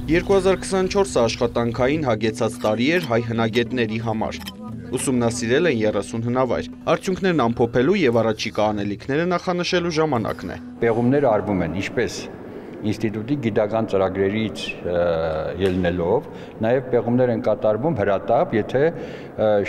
2024-ը աշխատանքային հագեցած տարի էր հայ հնագետների համար։ Ուսումնասիրել են 30 հնավայր։ Արդյունքներն ամփոփելու եւ առաջիկա անելիքները նախանշելու ժամանակն է։ Պեղումները արվում են ինչպես ինստիտուտի գիտական ծրագրերից ելնելով, նաև պեղումներ են կատարվում հրատապ, եթե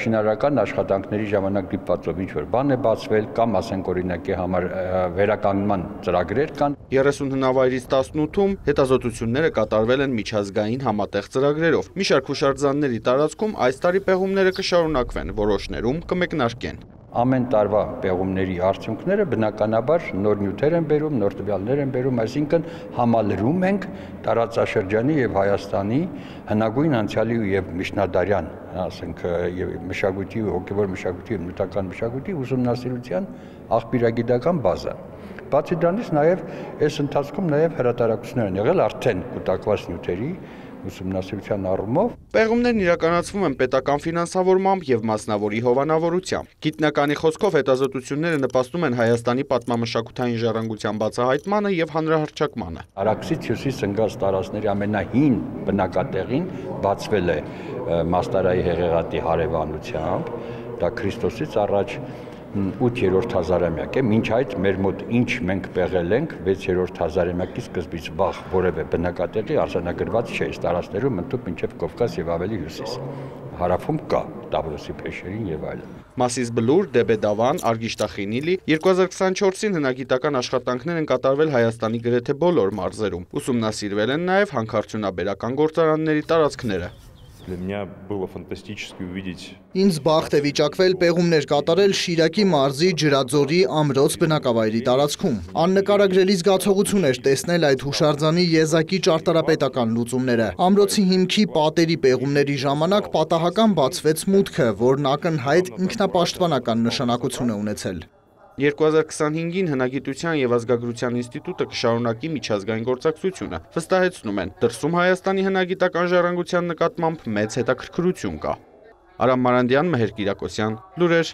շինարարական աշխատանքների ժամանակ դիպվածով ինչ-որ բան է բացվել կամ ասենք օրինակի համար վերականգնման ծրագրեր կան։ 30 հնավայրից 18-ում հետազոտությունները կատարվել են միջազգային համատեղ ծրագրերով։ Մի շարք հուշարձանների տարածքում այս տարի պեղումները կշարունակվեն, որոշներում կմեկնարկեն։ Ամեն տարվա պեղումների արդյունքները բնականաբար նոր նյութեր են բերում, նոր տվյալներ են բերում, այսինքն համալրում ենք տարածաշրջանի եւ Հայաստանի հնագույն անցյալի եւ միջնադարյան, ասենք, եւ մշակույթի, հոգեվոր մշակույթի եւ նյութական մշակույթի ուսումնասիրության աղբյուրագիտական բազա։ Բացի դրանից նաեւ այս ընթացքում նաեւ հրատարակություններ են եղել արդեն կուտակված նյութերի ուսումնասիրության առումով։ Պեղումներն իրականացվում են պետական ֆինանսավորմամբ եւ մասնավորի հովանավորությամբ։ Գիտնականի խոսքով հետազոտությունները նպաստում են Հայաստանի պատմամշակութային ժառանգության բացահայտմանը եւ հանրահռչակմանը։ Արաքսից հյուսիս ընկած տարածքների ամենահին բնակատեղին բացվել է Մաստարայի հեղեղատի հարևանությամբ, դա Քրիստոսից առաջ 8-րդ հազարամյակ է, մինչ այդ մեր մոտ ինչ մենք պեղել ենք 6-րդ հազարամյակի սկզբից վաղ որևէ բնակատեղի արձանագրված չէ, տարածքներում ընդհանուր մինչև Կովկաս եւ ավելի հյուսիս։ Հարավում կա Տավրոսի փեշերին եւ այլն։ Մասիս Բլուր, Դեբեդավան, Արգիշտախինիլի 2024-ին հնագիտական աշխատանքներ են կատարվել Հայաստանի գրեթե բոլոր մարզերում։ Ուսումնասիրվել են նաեւ հանքարդյունաբերական գործարանների տարածքները։ Для меня было фантастически увидеть. Ինձ բախտ է վիճակվել պեղումներ կատարել Շիրակի մարզի Ջրաձորի ամրոց բնակավայրի տարածքում։ Աննկարագրելի զգացողություն էր տեսնել այդ հուշարձանի եզակի ճարտարապետական լուծումները։ Ամրոցի հիմքի պատերի պեղումների ժամանակ պատահական բացվեց մուտքը, որն ակնհայտ ինքնապաշտպանական նշանակություն է ունեցել։ 2025-ին Հնագիտության եւ ազգագրության ինստիտուտը կշարունակի միջազգային գործակցությունը։ Վստահեցնում են, դրսում Հայաստանի հնագիտական ժառանգության նկատմամբ մեծ հետաքրքրություն կա։ Արամ Մարանդյան, Մեհեր Կիրակոսյան, լուրեր